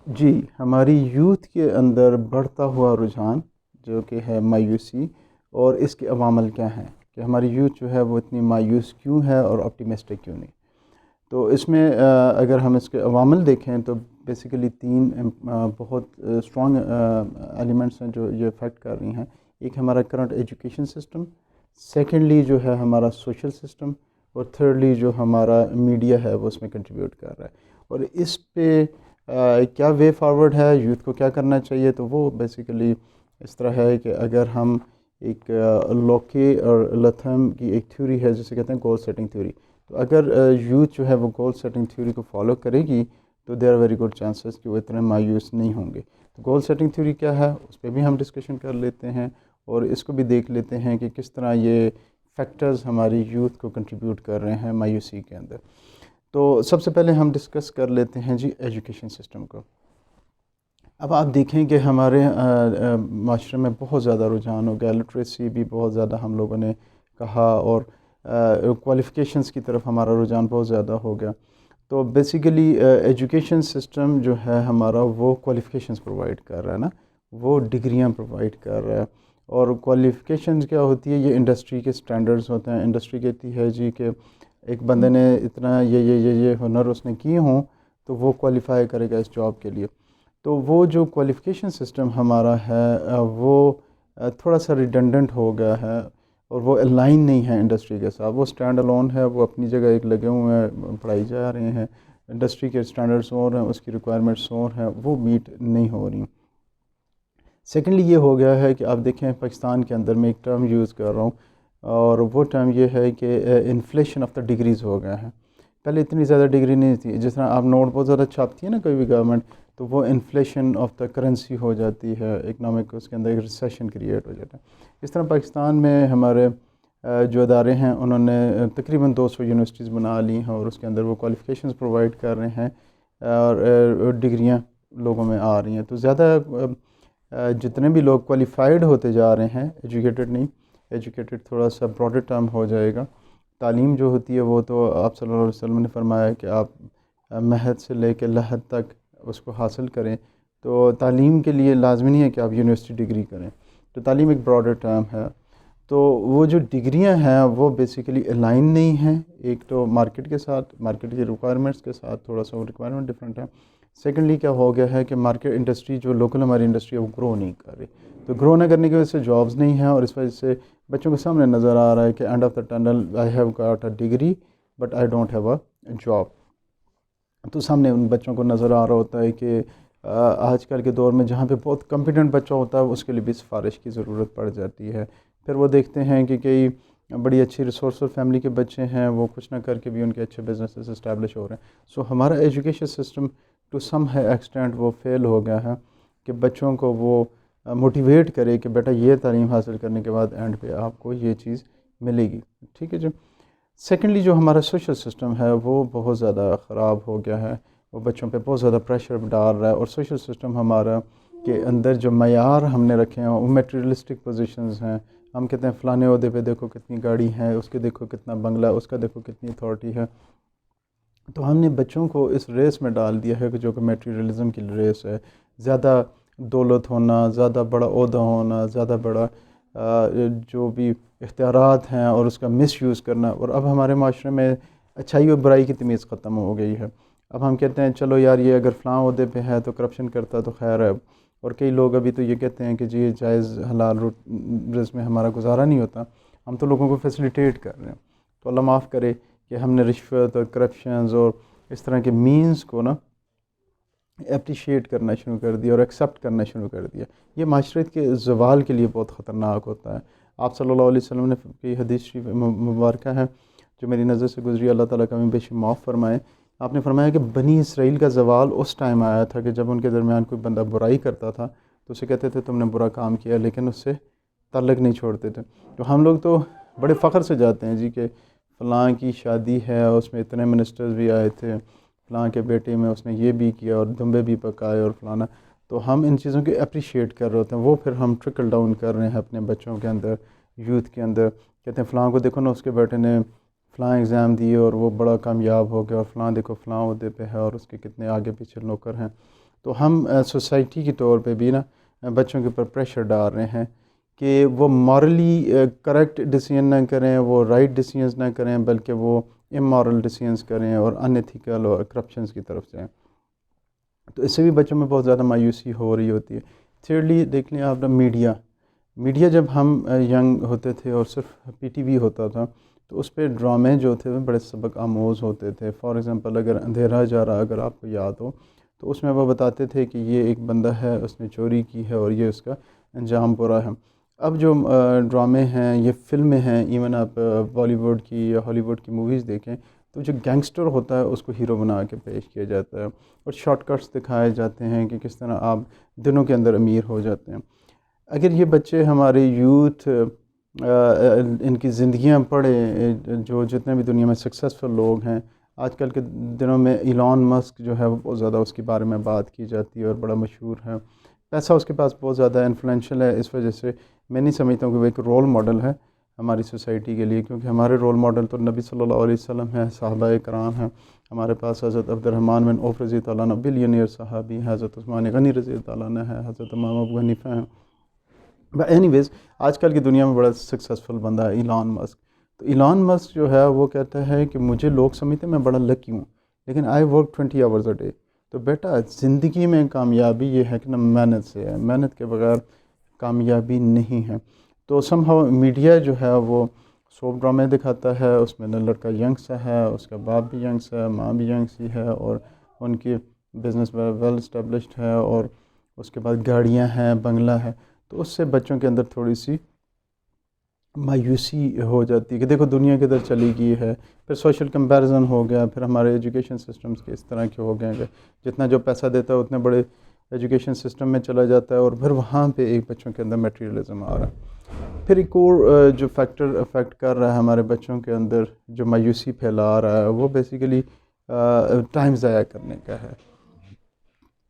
جی، ہماری یوتھ کے اندر بڑھتا ہوا رجحان جو کہ ہے مایوسی، اور اس کے عوامل کیا ہیں کہ ہماری یوتھ جو ہے وہ اتنی مایوس کیوں ہے اور آپٹیمسٹک کیوں نہیں؟ تو اس میں اگر ہم اس کے عوامل دیکھیں تو بیسیکلی تین بہت اسٹرانگ ایلیمنٹس ہیں جو یہ افیکٹ کر رہی ہیں۔ ایک ہمارا کرنٹ ایجوکیشن سسٹم، سیکنڈلی جو ہے ہمارا سوشل سسٹم، اور تھرڈلی جو ہمارا میڈیا ہے وہ اس میں کنٹریبیوٹ کر رہا ہے۔ اور اس پہ کیا وے فارورڈ ہے، یوتھ کو کیا کرنا چاہیے، تو وہ بیسیکلی اس طرح ہے کہ اگر ہم ایک لوکی اور لتھم کی ایک تھیوری ہے جسے کہتے ہیں گول سیٹنگ تھیوری، تو اگر یوتھ جو ہے وہ گول سیٹنگ تھیوری کو فالو کرے گی تو there are very good chances کہ وہ اتنے مایوس نہیں ہوں گے۔ تو گول سیٹنگ تھیوری کیا ہے اس پہ بھی ہم ڈسکشن کر لیتے ہیں، اور اس کو بھی دیکھ لیتے ہیں کہ کس طرح یہ فیکٹرز ہماری یوتھ کو کنٹریبیوٹ کر رہے ہیں مایوسی کے اندر۔ تو سب سے پہلے ہم ڈسکس کر لیتے ہیں جی ایجوکیشن سسٹم کو۔ اب آپ دیکھیں کہ ہمارے معاشرے میں بہت زیادہ رجحان ہو گیا، لٹریسی بھی بہت زیادہ ہم لوگوں نے کہا، اور کوالیفیکیشنز کی طرف ہمارا رجحان بہت زیادہ ہو گیا۔ تو بیسیکلی ایجوکیشن سسٹم جو ہے ہمارا وہ کوالیفیکیشنز پرووائڈ کر رہا ہے نا، وہ ڈگریاں پرووائڈ کر رہا ہے۔ اور کوالیفیکیشنز کیا ہوتی ہے، یہ انڈسٹری کے سٹینڈرڈز ہوتے ہیں۔ انڈسٹری کہتی ہے جی کہ ایک بندے نے اتنا یہ ہنر اس نے کیے ہوں تو وہ کوالیفائی کرے گا اس جاب کے لیے۔ تو وہ جو کوالیفیکیشن سسٹم ہمارا ہے وہ تھوڑا سا ریڈنڈنٹ ہو گیا ہے، اور وہ الائن نہیں ہے انڈسٹری کے ساتھ، وہ اسٹینڈ الون ہے، وہ اپنی جگہ ایک لگے ہوئے ہیں، پڑھائی جا رہے ہیں۔ انڈسٹری کے اسٹینڈرڈس اور ہیں، اس کی ریکوائرمنٹس اور ہیں، وہ میٹ نہیں ہو رہی۔ سیکنڈلی یہ ہو گیا ہے کہ آپ دیکھیں پاکستان کے اندر میں ایک ٹرم یوز کر رہا ہوں، اور وہ ٹرم یہ ہے کہ انفلیشن آف دا ڈگریز ہو گیا ہے۔ پہلے اتنی زیادہ ڈگری نہیں تھی، جس طرح آپ نوٹ بہت زیادہ چھاپتی ہے نا کوئی بھی گورنمنٹ، تو وہ انفلیشن آف دا کرنسی ہو جاتی ہے، اکنامک اس کے اندر ایک ریسیشن کریٹ ہو جاتا ہے۔ اس طرح پاکستان میں ہمارے جو ادارے ہیں انہوں نے تقریباً 200 یونیورسٹیز بنا لی ہیں، اور اس کے اندر وہ کوالیفیکیشنز پرووائڈ کر رہے ہیں، اور ڈگریاں لوگوں میں آ رہی ہیں۔ تو زیادہ جتنے بھی لوگ کوالیفائڈ ہوتے جا رہے ہیں، ایجوکیٹڈ نہیں، ایجوکیٹڈ تھوڑا سا براڈر ٹرم ہو جائے گا۔ تعلیم جو ہوتی ہے وہ تو آپ صلی اللہ علیہ وسلم نے فرمایا کہ آپ مہد سے لے کے لحد تک اس کو حاصل کریں، تو تعلیم کے لیے لازمی نہیں ہے کہ آپ یونیورسٹی ڈگری کریں، تو تعلیم ایک براڈر ٹرم ہے۔ تو وہ جو ڈگریاں ہیں وہ بیسیکلی الائن نہیں ہیں، ایک تو مارکیٹ کے ساتھ، مارکیٹ کی ریکوائرمنٹس کے ساتھ تھوڑا سا وہ ریکوائرمنٹ ڈفرینٹ ہے۔ سیکنڈلی کیا ہو گیا ہے کہ مارکیٹ انڈسٹری جو لوکل ہماری انڈسٹری ہے وہ گرو نہیں کر رہی، تو گرو نہ کرنے کی وجہ سے جابز نہیں ہیں، اور اس وجہ سے بچوں کے سامنے نظر آ رہا ہے کہ and of the tunnel I have got a degree but I don't have a job. تو سامنے ان بچوں کو نظر آ رہا ہوتا ہے کہ آج کل کے دور میں جہاں پہ بہت کمپیٹنٹ بچہ ہوتا ہے اس کے لیے بھی سفارش کی ضرورت پڑ جاتی ہے۔ پھر وہ دیکھتے ہیں کہ کئی بڑی اچھی ریسورسل فیملی کے بچے ہیں، وہ کچھ نہ کر کے بھی ان کے اچھے بزنسز اسٹیبلش ہو رہے ہیں۔ سو ہمارا education system to some extent وہ فیل ہو گیا ہے کہ بچوں کو وہ موٹیویٹ کرے کہ بیٹا یہ تعلیم حاصل کرنے کے بعد اینڈ پہ آپ کو یہ چیز ملے گی، ٹھیک ہے جو۔ سیکنڈلی جو ہمارا سوشل سسٹم ہے وہ بہت زیادہ خراب ہو گیا ہے، وہ بچوں پہ بہت زیادہ پریشر ڈال رہا ہے، اور سوشل سسٹم ہمارا کے اندر جو معیار ہم نے رکھے ہیں وہ میٹیریلسٹک پوزیشنز ہیں۔ ہم کہتے ہیں فلانے عہدے پہ دیکھو کتنی گاڑی ہے، اس کے دیکھو کتنا بنگلہ، اس کا دیکھو کتنی اتھارٹی ہے۔ تو ہم نے بچوں کو اس ریس میں ڈال دیا ہے کہ جو کہ میٹیریلزم کی ریس ہے، زیادہ دولت ہونا، زیادہ بڑا عہدہ ہونا، زیادہ بڑا جو بھی اختیارات ہیں اور اس کا مس یوز کرنا۔ اور اب ہمارے معاشرے میں اچھائی اور برائی کی تمیز ختم ہو گئی ہے۔ اب ہم کہتے ہیں چلو یار یہ اگر فلاں عہدے پہ ہے تو کرپشن کرتا تو خیر ہے، اور کئی لوگ ابھی تو یہ کہتے ہیں کہ جی جائز حلال رزق میں ہمارا گزارا نہیں ہوتا، ہم تو لوگوں کو فیسیلیٹیٹ کر رہے ہیں۔ تو اللہ معاف کرے کہ ہم نے رشوت اور کرپشنز اور اس طرح کے مینز کو نا اپریشیٹ کرنا شروع کر دیا اور ایکسیپٹ کرنا شروع کر دیا۔ یہ معاشرت کے زوال کے لیے بہت خطرناک ہوتا ہے۔ آپ صلی اللہ علیہ وسلم نے کی حدیث شریف مبارکہ ہے جو میری نظر سے گزری، اللہ تعالیٰ کا بے شک معاف فرمائے۔ آپ نے فرمایا کہ بنی اسرائیل کا زوال اس ٹائم آیا تھا کہ جب ان کے درمیان کوئی بندہ برائی کرتا تھا تو اسے کہتے تھے تم نے برا کام کیا، لیکن اس سے تعلق نہیں چھوڑتے تھے۔ تو ہم لوگ تو بڑے فخر سے جاتے ہیں جی کہ فلاں کی شادی ہے، اس میں اتنے منسٹرز بھی آئے تھے، فلاں کے بیٹے میں اس نے یہ بھی کیا اور دمبے بھی پکائے اور فلانا۔ تو ہم ان چیزوں کے اپریشیٹ کر رہے ہوتے ہیں، وہ پھر ہم ٹرکل ڈاؤن کر رہے ہیں اپنے بچوں کے اندر، یوتھ کے اندر۔ کہتے ہیں فلاں کو دیکھو نا، اس کے بیٹے نے فلاں ایگزام دیے اور وہ بڑا کامیاب ہو گیا، اور فلاں دیکھو فلاں عہدے پہ ہے اور اس کے کتنے آگے پیچھے نوکر ہیں۔ تو ہم سوسائٹی کے طور پہ بھی نا بچوں کے اوپر پریشر ڈال رہے ہیں کہ وہ مورلی کریکٹ ڈیسیژن نہ کریں، وہ رائٹ ڈیسیژنز نہ کریں، بلکہ وہ امورل ڈیسیژنز کریں اور ان ایتھیکل اور کرپشنز کی طرف جائیں. تو اس سے بھی بچوں میں بہت زیادہ مایوسی ہو رہی ہوتی ہے. تھرڈلی دیکھ لیں آپ میڈیا جب ہم ینگ ہوتے تھے اور صرف پی ٹی وی ہوتا تھا تو اس پہ ڈرامے جو تھے وہ بڑے سبق آموز ہوتے تھے. فار ایگزامپل اگر اندھیرا جا رہا اگر آپ کو یاد ہو تو اس میں وہ بتاتے تھے کہ یہ ایک بندہ ہے، اس نے چوری کی ہے اور یہ اس کا انجام برا ہے. اب جو ڈرامے ہیں، یہ فلمیں ہیں، ایون آپ بالی ووڈ کی یا ہالی ووڈ کی موویز دیکھیں تو جو گینگسٹر ہوتا ہے اس کو ہیرو بنا کے پیش کیا جاتا ہے اور شارٹ کٹس دکھائے جاتے ہیں کہ کس طرح آپ دنوں کے اندر امیر ہو جاتے ہیں. اگر یہ بچے ہمارے یوتھ ان کی زندگیاں پڑھیں، جو جتنے بھی دنیا میں سکسیزفل لوگ ہیں آج کل کے دنوں میں، ایلان مسک جو ہے وہ بہت زیادہ اس کے بارے میں بات کی جاتی ہے اور بڑا مشہور ہے. پیسہ اس کے پاس بہت زیادہ انفلوئنشل ہے. اس وجہ سے میں نہیں سمجھتا ہوں کہ وہ ایک رول ماڈل ہے ہماری سوسائٹی کے لیے، کیونکہ ہمارے رول ماڈل تو نبی صلی اللہ علیہ وسلم ہیں، صحابہ کرام ہیں. ہمارے پاس حضرت عبد الرحمن بن عوف رضی اللہ عنہ بلینئر صحابی ہیں، حضرت عثمان غنی رضی اللہ عنہ ہے، حضرت امام ابو حنیفہ ہیں. اینی ویز آج کل کی دنیا میں بڑا سکسیزفل بندہ ہے ایلان مسک. تو ایلان مسک جو ہے وہ کہتا ہے کہ مجھے لوگ سمجھتے ہیں میں بڑا لکی ہوں، لیکن I work 20 hours a day. تو بیٹا زندگی میں کامیابی یہ ہے کہ نا محنت سے ہے، محنت کے بغیر کامیابی نہیں ہے. تو سم ہاؤ میڈیا جو ہے وہ سوپ ڈرامے دکھاتا ہے، اس میں لڑکا ینگ سا ہے، اس کا باپ بھی ینگ سا ہے، ماں بھی ینگ سی ہے، اور ان کی بزنس ویل اسٹیبلشڈ ہے، اور اس کے بعد گاڑیاں ہیں، بنگلہ ہے. تو اس سے بچوں کے اندر تھوڑی سی مایوسی ہو جاتی ہے کہ دیکھو دنیا کدھر چلی گئی ہے. پھر سوشل کمپیریزن ہو گیا، پھر ہمارے ایجوکیشن سسٹمز کے اس طرح کے ہو گئے کہ جتنا جو پیسہ دیتا ہے اتنے بڑے ایجوکیشن سسٹم میں چلا جاتا ہے، اور پھر وہاں پہ ایک بچوں کے اندر میٹیریلزم آ رہا ہے. پھر ایک اور جو فیکٹر افیکٹ کر رہا ہے ہمارے بچوں کے اندر، جو مایوسی پھیلا رہا ہے، وہ بیسیکلی ٹائم ضائع کرنے کا ہے.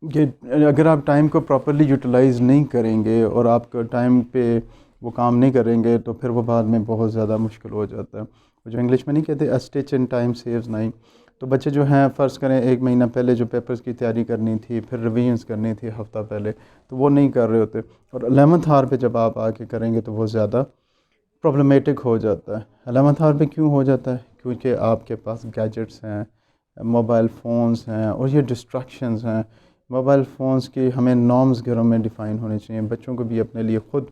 کہ اگر آپ ٹائم کو پراپرلی یوٹیلائز نہیں کریں گے اور آپ کا ٹائم پہ وہ کام نہیں کریں گے تو پھر وہ بعد میں بہت زیادہ مشکل ہو جاتا ہے. جو انگلش میں نہیں کہتے اے اسٹچ ان ٹائم سیوز 9. تو بچے جو ہیں فرض کریں 1 مہینہ پہلے جو پیپرز کی تیاری کرنی تھی، پھر ریویژنس کرنی تھی ہفتہ پہلے، تو وہ نہیں کر رہے ہوتے، اور 11th آور پہ جب آپ آ کے کریں گے تو وہ زیادہ پرابلمیٹک ہو جاتا ہے. 11th آور پہ کیوں ہو جاتا ہے؟ کیونکہ آپ کے پاس گیجٹس ہیں، موبائل فونز ہیں، اور یہ ڈسٹریکشنز ہیں. موبائل فونز کی ہمیں نارمز گھروں میں ڈیفائن ہونے چاہیے. بچوں کو بھی اپنے لیے خود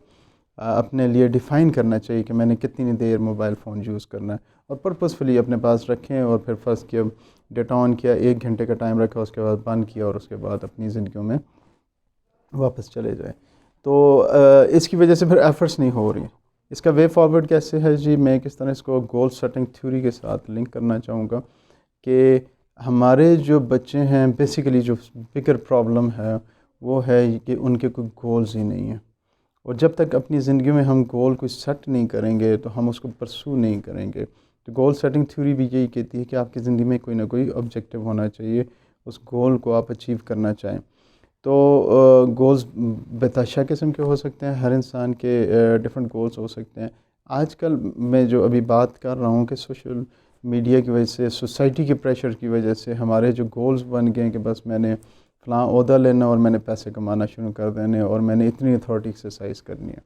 اپنے لیے ڈیفائن کرنا چاہیے کہ میں نے کتنی دیر موبائل فون یوز کرنا ہے، اور پرپزفلی اپنے پاس رکھیں. اور پھر فرض کیا ڈیٹا آن کیا، 1 گھنٹے کا ٹائم رکھا، اس کے بعد بند کیا، اور اس کے بعد اپنی زندگیوں میں واپس چلے جائیں. تو اس کی وجہ سے پھر ایفرٹس نہیں ہو رہی ہیں. اس کا وے فارورڈ کیسے ہے جی؟ میں کس طرح اس کو گول سیٹنگ تھیوری کے ساتھ لنک کرنا چاہوں گا کہ ہمارے جو بچے ہیں بیسیکلی جو بگر پرابلم ہے وہ ہے کہ ان کے کوئی گولز ہی نہیں ہیں. اور جب تک اپنی زندگی میں ہم گول کو سیٹ نہیں کریں گے تو ہم اس کو پرسو نہیں کریں گے. تو گول سیٹنگ تھیوری بھی یہی کہتی ہے کہ آپ کی زندگی میں کوئی نہ کوئی آبجیکٹیو ہونا چاہیے، اس گول کو آپ اچیو کرنا چاہیں. تو گولز بتاشا قسم کے ہو سکتے ہیں، ہر انسان کے ڈفرینٹ گولز ہو سکتے ہیں. آج کل میں جو ابھی بات کر رہا ہوں کہ سوشل میڈیا کی وجہ سے، سوسائٹی کے پریشر کی وجہ سے ہمارے جو گولز بن گئے ہیں کہ بس میں نے فلاں عہدہ لینا اور میں نے پیسے کمانا شروع کر دینے اور میں نے اتنی اتھارٹی ایکسرسائز کرنی ہے.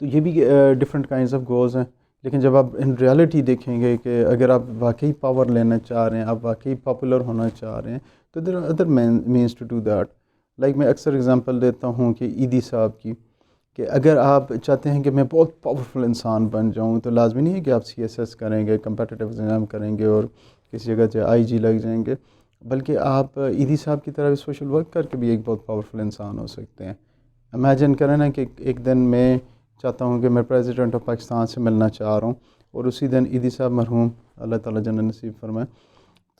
تو یہ بھی ڈفرینٹ کائنڈز آف گولز ہیں. لیکن جب آپ ان ریالٹی دیکھیں گے کہ اگر آپ واقعی پاور لینا چاہ رہے ہیں، آپ واقعی پاپولر ہونا چاہ رہے ہیں، تو there are other means to do that. Like میں اکثر اگزامپل دیتا ہوں کہ ایدی صاحب کی، کہ اگر آپ چاہتے ہیں کہ میں بہت پاورفل انسان بن جاؤں تو لازمی نہیں ہے کہ آپ CSS کریں گے، کمپیٹیٹیو ایگزام کریں گے اور کسی جگہ سے IG لگ جائیں گے، بلکہ آپ ایدی صاحب کی طرح بھی سوشل ورک کر کے بھی ایک بہت پاورفل انسان ہو سکتے ہیں. امیجن کریں نا کہ ایک دن میں چاہتا ہوں کہ میں پریزیڈنٹ آف پاکستان سے ملنا چاہ رہا ہوں، اور اسی دن ایدی صاحب مرحوم اللہ تعالیٰ جنت نصیب فرمائے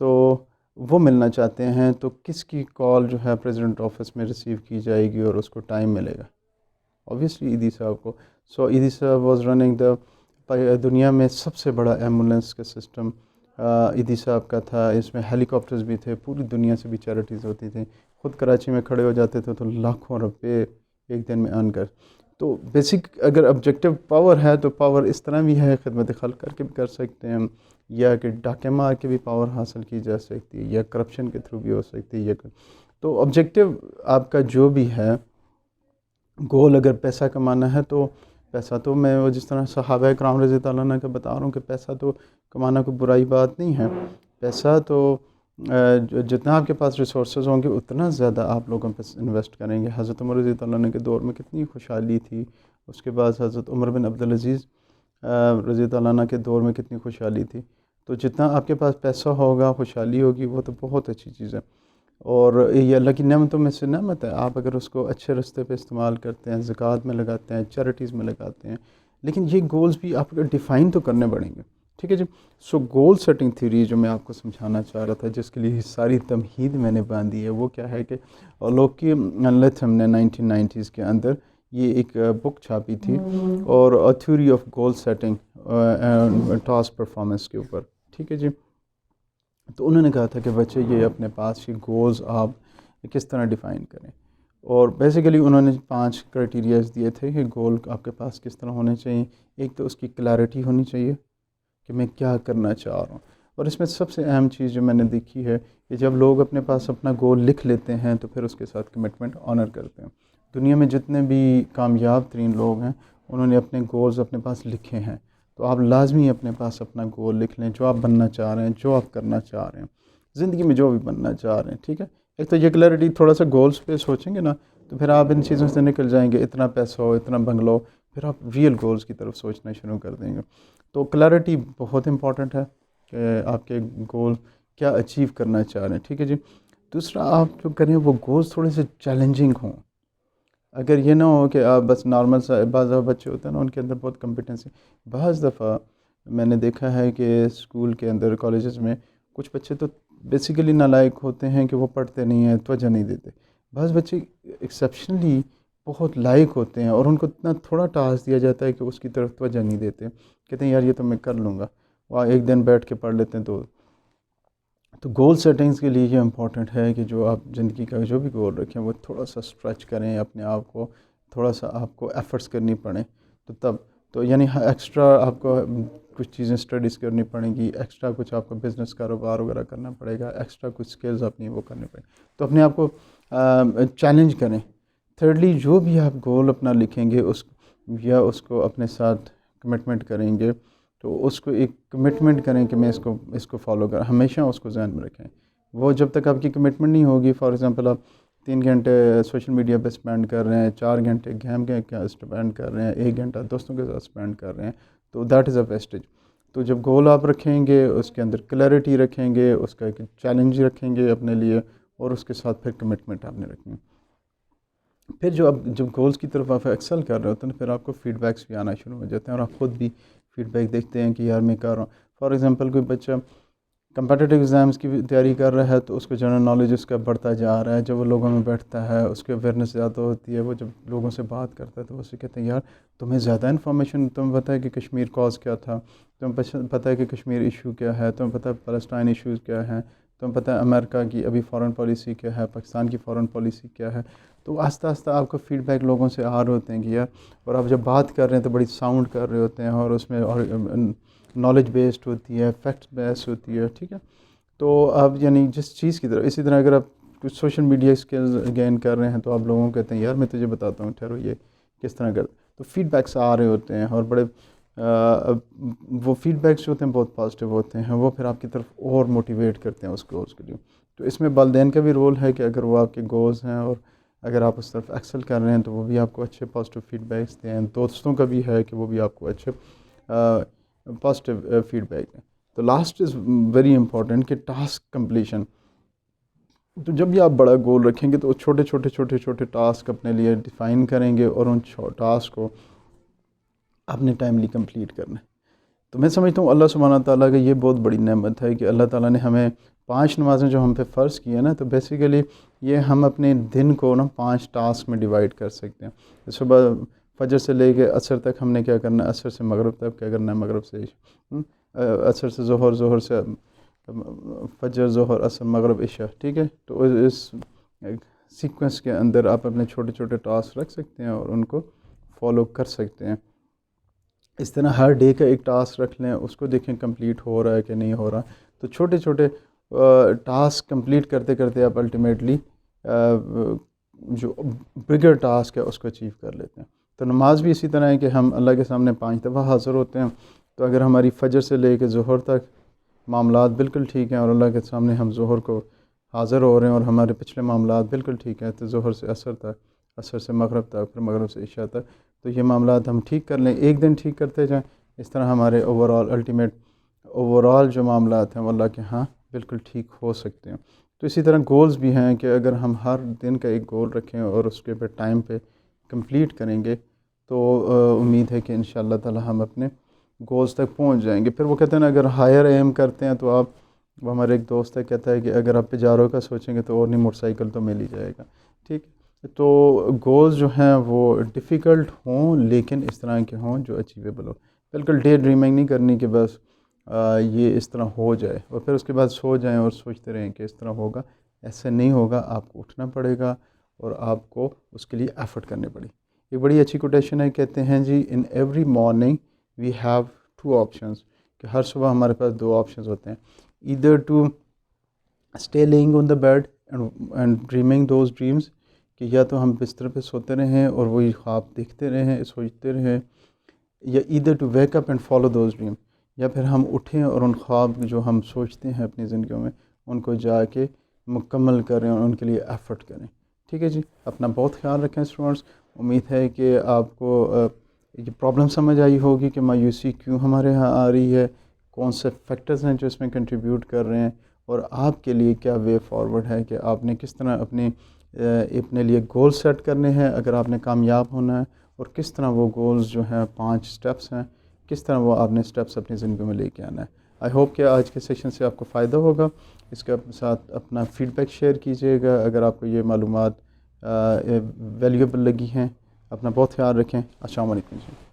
تو وہ ملنا چاہتے ہیں، تو کس کی کال جو ہے پریزیڈنٹ آفس میں ریسیو کی جائے گی اور اس کو ٹائم ملے گا؟ اوبیسلی ایدی صاحب کو. سو ایدی صاحب واز رننگ دنیا میں سب سے بڑا ایمبولینس کا سسٹم ایدی صاحب کا تھا. اس میں ہیلی کاپٹرز بھی تھے، پوری دنیا سے بھی چیریٹیز ہوتی تھیں. خود کراچی میں کھڑے ہو جاتے تھے تو لاکھوں روپے ایک دن میں ارن کر. تو بیسک اگر آبجیکٹیو پاور ہے تو پاور اس طرح بھی ہے، خدمت خلق کر کے بھی کر سکتے ہیں، یا کہ ڈاکے مار کے بھی پاور حاصل کی جا سکتی ہے، یا کرپشن کے تھرو بھی ہو سکتی ہے، تو آبجیکٹیو آپ کا جو بھی ہے گول، اگر پیسہ کمانا ہے تو پیسہ تو میں وہ جس طرح صحابہ کرام رضی اللہ عنہ کا بتا رہا ہوں کہ پیسہ تو کمانا کوئی برائی بات نہیں ہے، پیسہ تو جتنا آپ کے پاس ریسورسز ہوں گے اتنا زیادہ آپ لوگوں پہ انویسٹ کریں گے۔ حضرت عمر رضی اللہ عنہ کے دور میں کتنی خوشحالی تھی، اس کے بعد حضرت عمر بن عبدالعزیز رضی اللہ عنہ کے دور میں کتنی خوشحالی تھی۔ تو جتنا آپ کے پاس پیسہ ہوگا، خوشحالی ہوگی، وہ تو بہت اچھی چیز ہے، اور یہ اللہ کی نعمتوں میں سے نعمت ہے۔ آپ اگر اس کو اچھے راستے پہ استعمال کرتے ہیں، زکوٰۃ میں لگاتے ہیں، چیریٹیز میں لگاتے ہیں، لیکن یہ گولز بھی آپ کو ڈیفائن تو کرنے پڑیں گے، ٹھیک ہے جی۔ سو گول سیٹنگ تھیوری جو میں آپ کو سمجھانا چاہ رہا تھا، جس کے لیے ساری تمہید میں نے باندھی ہے، وہ کیا ہے کہ لوکی لیتھم نے 1990s کے اندر یہ ایک بک چھاپی تھی، اور theory of goal setting task performance کے اوپر، ٹھیک ہے جی۔ تو انہوں نے کہا تھا کہ بچے یہ اپنے پاس یہ گولز آپ کس طرح ڈیفائن کریں، اور بیسیکلی انہوں نے 5 کرائٹیریاز دیے تھے کہ گول آپ کے پاس کس طرح ہونے چاہیے۔ ایک تو اس کی کلیئرٹی ہونی چاہیے کہ میں کیا کرنا چاہ رہا ہوں، اور اس میں سب سے اہم چیز جو میں نے دیکھی ہے کہ جب لوگ اپنے پاس اپنا گول لکھ لیتے ہیں تو پھر اس کے ساتھ کمٹمنٹ آنر کرتے ہیں۔ دنیا میں جتنے بھی کامیاب ترین لوگ ہیں انہوں نے اپنے گولز اپنے پاس لکھے ہیں، تو آپ لازمی اپنے پاس اپنا گول لکھ لیں، جو آپ بننا چاہ رہے ہیں، جو آپ کرنا چاہ رہے ہیں زندگی میں، جو بھی بننا چاہ رہے ہیں، ٹھیک ہے۔ ایک تو یہ کلیئرٹی، تھوڑا سا گولز پہ سوچیں گے نا تو پھر آپ ان چیزوں سے نکل جائیں گے، اتنا پیسہ ہو، اتنا بنگلو، پھر آپ ریئل گولز کی طرف سوچنا شروع کر دیں گے۔ تو کلیئرٹی بہت امپورٹنٹ ہے کہ آپ کے گول کیا اچیو کرنا چاہ رہے ہیں، ٹھیک ہے جی۔ دوسرا، آپ جو کریں وہ گولز تھوڑے سے چیلنجنگ ہوں، اگر یہ نہ ہو کہ آپ بس نارمل سا، بعض بچے ہوتے ہیں نا ان کے اندر بہت کمپیٹنسی، بعض دفعہ میں نے دیکھا ہے کہ اسکول کے اندر، کالجز میں کچھ بچے تو بیسیکلی نالائق ہوتے ہیں کہ وہ پڑھتے نہیں ہیں، توجہ نہیں دیتے۔ بعض بچے ایکسیپشنلی بہت لائق ہوتے ہیں اور ان کو اتنا تھوڑا ٹاسک دیا جاتا ہے کہ اس کی طرف توجہ نہیں دیتے، کہتے ہیں یار یہ تو میں کر لوں گا، وہ ایک دن بیٹھ کے پڑھ لیتے ہیں۔ تو گول سیٹنگز کے لیے یہ امپورٹنٹ ہے کہ جو آپ زندگی کا جو بھی گول رکھیں وہ تھوڑا سا اسٹریچ کریں اپنے آپ کو، تھوڑا سا آپ کو ایفرٹس کرنی پڑیں، تو تب تو یعنی ایکسٹرا آپ کو کچھ چیزیں اسٹڈیز کرنی پڑیں گی، ایکسٹرا کچھ آپ کو بزنس کاروبار وغیرہ کرنا پڑے گا، ایکسٹرا کچھ سکلز اپنی وہ کرنے پڑیں، تو اپنے آپ کو چیلنج کریں۔ تھرڈلی، جو بھی آپ گول اپنا لکھیں گے یا اس کو اپنے ساتھ کمٹمنٹ کریں گے تو اس کو ایک کمٹمنٹ کریں کہ میں اس کو فالو کروں، ہمیشہ اس کو ذہن میں رکھیں۔ وہ جب تک آپ کی کمٹمنٹ نہیں ہوگی، فار ایگزامپل آپ 3 گھنٹے سوشل میڈیا پہ اسپینڈ کر رہے ہیں، 4 گھنٹے گیم کے اسپینڈ کر رہے ہیں، 1 گھنٹہ دوستوں کے ساتھ اسپینڈ کر رہے ہیں، تو دیٹ از اے ویسٹیج۔ تو جب گول آپ رکھیں گے اس کے اندر کلیئرٹی رکھیں گے، اس کا ایک چیلنج رکھیں گے اپنے لیے، اور اس کے ساتھ پھر کمٹمنٹ آپ نے رکھیں۔ پھر جب گولز کی طرف آپ ایکسل کر رہے ہوتے ہیں پھر آپ کو فیڈ بیکس بھی آنا شروع ہو جاتے ہیں، اور آپ خود بھی فیڈ بیک دیکھتے ہیں کہ یار میں کر رہا ہوں۔ فار ایگزامپل کوئی بچہ کمپیٹیٹیو ایگزامس کی تیاری کر رہا ہے تو اس کو جنرل نالج اس کا بڑھتا جا رہا ہے، جب وہ لوگوں میں بیٹھتا ہے اس کی اویئرنیس زیادہ ہوتی ہے، وہ جب لوگوں سے بات کرتا ہے تو وہ سے کہتے ہیں یار تمہیں زیادہ انفارمیشن، تمہیں پتہ ہے کہ کشمیر کاز کیا تھا، تمہیں پتہ ہے کہ کشمیر ایشو کیا ہے، تمہیں پتہ ہے فلسطین ایشوز کیا ہیں، تمہیں پتہ ہے امریکہ کی ابھی فارن پالیسی کیا ہے، پاکستان کی فارن پالیسی کیا ہے۔ تو آہستہ آہستہ آپ کو فیڈ بیک لوگوں سے آ رہے ہوتے ہیں کہ یار، اور آپ جب بات کر رہے ہیں تو بڑی ساؤنڈ کر رہے ہوتے ہیں، اور اس میں نالج بیسڈ ہوتی ہے، فیکٹس بیسڈ ہوتی ہے، ٹھیک ہے۔ تو آپ یعنی جس چیز کی طرف، اسی طرح اگر آپ کچھ سوشل میڈیا اسکلز گین کر رہے ہیں تو آپ لوگوں کو کہتے ہیں یار میں تجھے بتاتا ہوں، ٹھہرو یہ کس طرح کر، تو فیڈ بیکس آ رہے ہوتے ہیں، اور بڑے وہ فیڈ بیکس جو ہوتے ہیں بہت پازیٹیو ہوتے ہیں، وہ پھر آپ کی طرف اور موٹیویٹ کرتے ہیں اس گولز کے لیے۔ تو اس میں والدین کا بھی رول ہے کہ اگر وہ آپ کے گولز ہیں اور اگر آپ اس طرف ایکسل کر رہے ہیں تو وہ بھی آپ کو اچھے پازیٹیو فیڈ بیکس دیں، دوستوں کا بھی ہے کہ وہ بھی آپ کو اچھے پازیٹیو فیڈ بیک دیں۔ تو لاسٹ از ویری امپورٹنٹ کہ ٹاسک کمپلیشن۔ تو جب بھی آپ بڑا گول رکھیں گے تو چھوٹے ٹاسک اپنے لیے ڈیفائن کریں گے، اور ان ٹاسک کو آپ نے ٹائملی کمپلیٹ کرنا ہے۔ تو میں سمجھتا ہوں اللہ سبحانہ تعالیٰ کا یہ بہت بڑی نعمت ہے کہ اللہ تعالیٰ نے ہمیں 5 نمازیں جو ہم پہ فرض کی ہیں نا، تو بیسیکلی یہ ہم اپنے دن کو نا 5 ٹاسک میں ڈیوائڈ کر سکتے ہیں۔ صبح فجر سے لے کے عصر تک ہم نے کیا کرنا ہے، عصر سے مغرب تک کیا کرنا ہے، مغرب سے عصر سے ظہر، ظہر سے فجر، ظہر، عصر، مغرب، عشاء، ٹھیک ہے۔ تو اس سیکوینس کے اندر آپ اپنے چھوٹے ٹاسک رکھ سکتے ہیں اور ان کو فالو کر سکتے ہیں. اس طرح ہر ڈے کا ایک ٹاسک رکھ لیں, اس کو دیکھیں کمپلیٹ ہو رہا ہے کہ نہیں ہو رہا. تو چھوٹے چھوٹے ٹاسک کمپلیٹ کرتے کرتے آپ الٹیمیٹلی جو بگر ٹاسک ہے اس کو اچیو کر لیتے ہیں. تو نماز بھی اسی طرح ہے کہ ہم اللہ کے سامنے 5 دفعہ حاضر ہوتے ہیں. تو اگر ہماری فجر سے لے کے ظہر تک معاملات بالکل ٹھیک ہیں اور اللہ کے سامنے ہم ظہر کو حاضر ہو رہے ہیں اور ہمارے پچھلے معاملات بالکل ٹھیک ہیں, تو ظہر سے عصر تک, عصر سے مغرب تک, پھر مغرب سے عشاء تک, تو یہ معاملات ہم ٹھیک کر لیں, ایک دن ٹھیک کرتے جائیں. اس طرح ہمارے اوور آل جو معاملات ہیں وہ اللہ کے ہاں بالکل ٹھیک ہو سکتے ہیں. تو اسی طرح گولز بھی ہیں کہ اگر ہم ہر دن کا ایک گول رکھیں اور اس کے پہ ٹائم پہ کمپلیٹ کریں گے تو امید ہے کہ انشاءاللہ تعالی ہم اپنے گولز تک پہنچ جائیں گے. پھر وہ کہتے ہیں نا, اگر ہائر ایم کرتے ہیں تو آپ, وہ ہمارے ایک دوست ہے کہتا ہے کہ اگر آپ پجاروں کا سوچیں گے تو اور نہیں, موٹر سائیکل تو مل ہی جائے گا. ٹھیک, تو گولز جو ہیں وہ ڈیفیکلٹ ہوں لیکن اس طرح کے ہوں جو اچیویبل ہو. بالکل ڈے ڈریمنگ نہیں کرنی کہ بس یہ اس طرح ہو جائے اور پھر اس کے بعد سو جائیں اور سوچتے رہیں کہ اس طرح ہوگا. ایسے نہیں ہوگا, آپ کو اٹھنا پڑے گا اور آپ کو اس کے لیے ایفرٹ کرنے پڑے. ایک بڑی اچھی کوٹیشن ہے, کہتے ہیں جی in every morning we have 2 options, کہ ہر صبح ہمارے پاس 2 آپشنز ہوتے ہیں. Either to stay lying on the bed and dreaming those dreams, کہ یا تو ہم بستر پہ سوتے رہیں اور وہی خواب دیکھتے رہیں, سوچتے رہیں, یا either to wake up and follow those dream, یا پھر ہم اٹھیں اور ان خواب جو ہم سوچتے ہیں اپنی زندگیوں میں ان کو جا کے مکمل کریں اور ان کے لیے ایفرٹ کریں. ٹھیک ہے جی, اپنا بہت خیال رکھیں اسٹوڈنٹس. امید ہے کہ آپ کو یہ پرابلم سمجھ آئی ہوگی کہ مایوسی کیوں ہمارے ہاں آ رہی ہے, کون سے فیکٹرز ہیں جو اس میں کنٹریبیوٹ کر رہے ہیں, اور آپ کے لیے کیا وے فارورڈ ہے کہ آپ نے کس طرح اپنے لیے گول سیٹ کرنے ہیں اگر آپ نے کامیاب ہونا ہے, اور کس طرح وہ گولز جو ہیں 5 سٹیپس ہیں, کس طرح وہ آپ نے سٹیپس اپنی زندگی میں لے کے آنا ہے. آئی ہوپ کہ آج کے سیشن سے آپ کو فائدہ ہوگا. اس کے ساتھ اپنا فیڈ بیک شیئر کیجیے گا اگر آپ کو یہ معلومات ویلیوبل لگی ہیں. اپنا بہت خیال رکھیں. السلام علیکم جی.